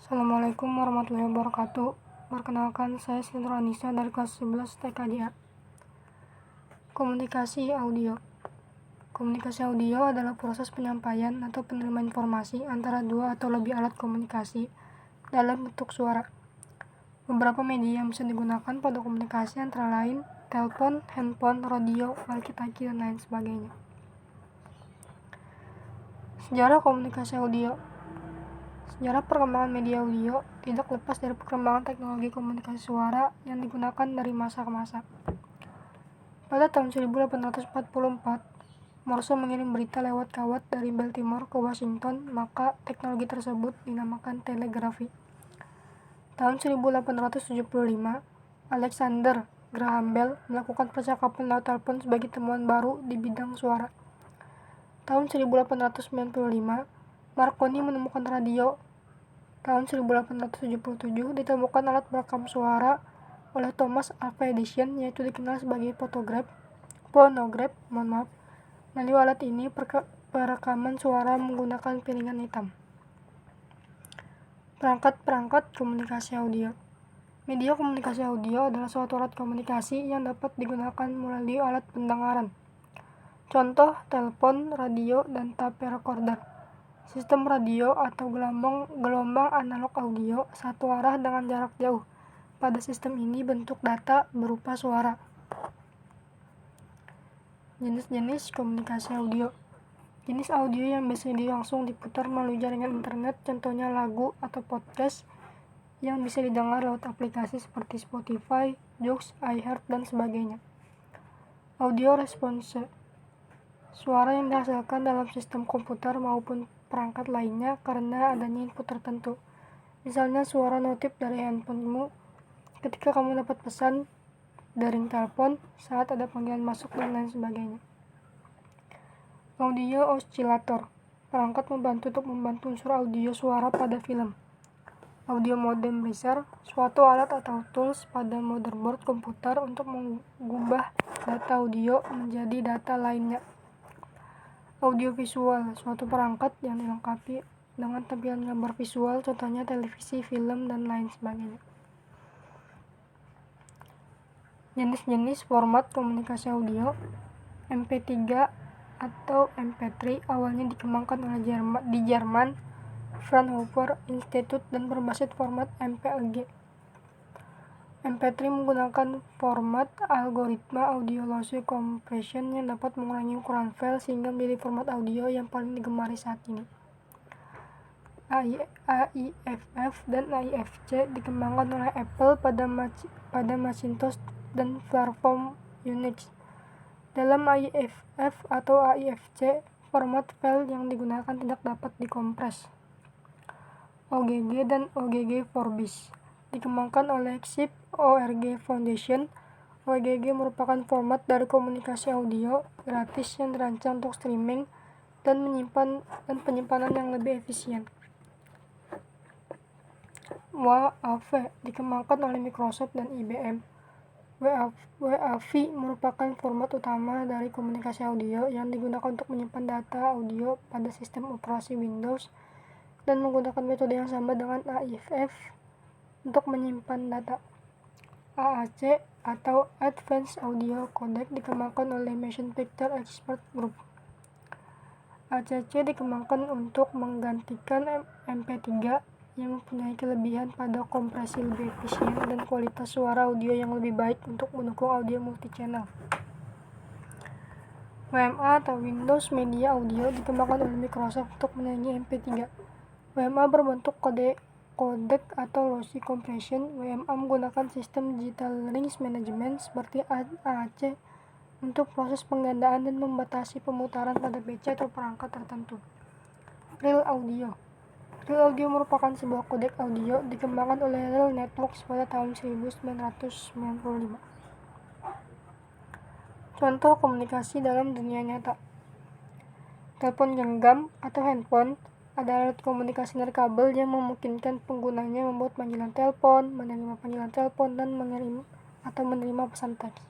Assalamualaikum warahmatullahi wabarakatuh. Perkenalkan, saya Siti Nurhanisa dari kelas 11 TKJA. Komunikasi audio. Komunikasi audio adalah proses penyampaian atau penerimaan informasi antara dua atau lebih alat komunikasi dalam bentuk suara. Beberapa media yang bisa digunakan pada komunikasi antara lain telepon, handphone, radio, walkie-talkie, dan lain sebagainya. Sejarah komunikasi audio. Sejarah perkembangan media audio tidak lepas dari perkembangan teknologi komunikasi suara yang digunakan dari masa ke masa. Pada tahun 1844, Morse mengirim berita lewat kawat dari Baltimore ke Washington, maka teknologi tersebut dinamakan telegrafi. Tahun 1875, Alexander Graham Bell melakukan percakapan lewat telepon sebagai temuan baru di bidang suara. Tahun 1895, Marconi menemukan radio. Tahun 1877 ditemukan alat perekam suara oleh Thomas Alva Edison, yaitu dikenal sebagai phonograph. Melalui alat ini perekaman suara menggunakan piringan hitam. Perangkat komunikasi audio. Media komunikasi audio adalah suatu alat komunikasi yang dapat digunakan melalui alat pendengaran. Contoh, telepon, radio, dan tape recorder. Sistem radio atau gelombang analog audio satu arah dengan jarak jauh. Pada sistem ini bentuk data berupa suara. Jenis-jenis komunikasi audio. Jenis audio yang biasanya langsung diputar melalui jaringan internet, contohnya lagu atau podcast yang bisa didengar lewat aplikasi seperti Spotify, Joox, iHeart, dan sebagainya. Audio response. Suara yang dihasilkan dalam sistem komputer maupun perangkat lainnya karena adanya input tertentu. Misalnya suara notif dari handphonemu ketika kamu dapat pesan, dering telepon saat ada panggilan masuk, dan lain sebagainya. Audio oscillator. Perangkat membantu untuk membantu unsur audio suara pada film. Audio modem riser, suatu alat atau tools pada motherboard komputer untuk mengubah data audio menjadi data lainnya. Audiovisual, suatu perangkat yang dilengkapi dengan tampilan gambar visual, contohnya televisi, film, dan lain sebagainya. Jenis-jenis format komunikasi audio. MP3 atau MP3 awalnya dikembangkan oleh di Jerman, Fraunhofer Institute, dan berbasis format MPEG. MP3 menggunakan format algoritma audio lossy compression yang dapat mengurangi ukuran file sehingga menjadi format audio yang paling digemari saat ini. AIFF dan AIFC dikembangkan oleh Apple pada Macintosh dan platform Unix. Dalam AIFF atau AIFC, format file yang digunakan tidak dapat dikompres. OGG dan OGG Vorbis dikembangkan oleh Chip Org Foundation. OGG merupakan format dari komunikasi audio gratis yang dirancang untuk streaming dan penyimpanan yang lebih efisien. WAV dikembangkan oleh Microsoft dan IBM. WAV merupakan format utama dari komunikasi audio yang digunakan untuk menyimpan data audio pada sistem operasi Windows dan menggunakan metode yang sama dengan AIFF untuk menyimpan data. AAC atau Advanced Audio Codec dikembangkan oleh Motion Picture Expert Group. ACC dikembangkan untuk menggantikan MP3 yang mempunyai kelebihan pada kompresi lebih efisien dan kualitas suara audio yang lebih baik untuk mendukung audio multi-channel. WMA atau Windows Media Audio dikembangkan oleh Microsoft untuk menyaingi MP3. WMA berbentuk codec atau lossy compression. WMA menggunakan sistem digital range management seperti AAC untuk proses penggandaan dan membatasi pemutaran pada PC atau perangkat tertentu. Real Audio. Real Audio merupakan sebuah kodek audio dikembangkan oleh Real Networks pada tahun 1995. Contoh komunikasi dalam dunia nyata. Telepon genggam atau handphone ada alat komunikasi nirkabel yang memungkinkan penggunanya membuat panggilan telepon, menerima panggilan telepon, dan mengirim atau menerima pesan teks.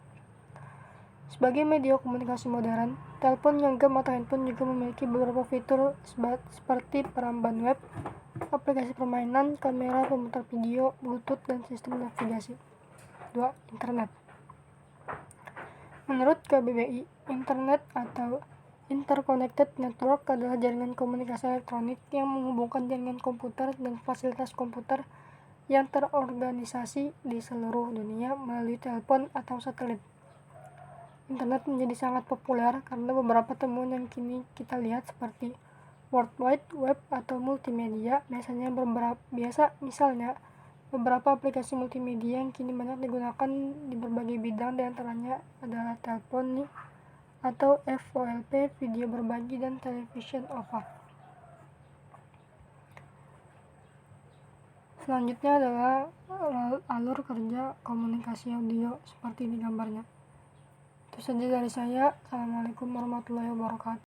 Sebagai media komunikasi modern, telepon genggam atau handphone juga memiliki beberapa fitur seperti peramban web, aplikasi permainan, kamera, pemutar video, Bluetooth, dan sistem navigasi. 2. Internet. Menurut KBBI, Internet atau Interconnected Network adalah jaringan komunikasi elektronik yang menghubungkan jaringan komputer dan fasilitas komputer yang terorganisasi di seluruh dunia melalui telepon atau satelit. Internet menjadi sangat populer karena beberapa temuan yang kini kita lihat seperti World Wide Web atau multimedia, misalnya beberapa aplikasi multimedia yang kini banyak digunakan di berbagai bidang, diantaranya adalah telepon atau VoLP, video berbagi, dan television OVA. Selanjutnya adalah alur kerja komunikasi audio seperti di gambarnya. Itu saja dari saya. Assalamualaikum warahmatullahi wabarakatuh.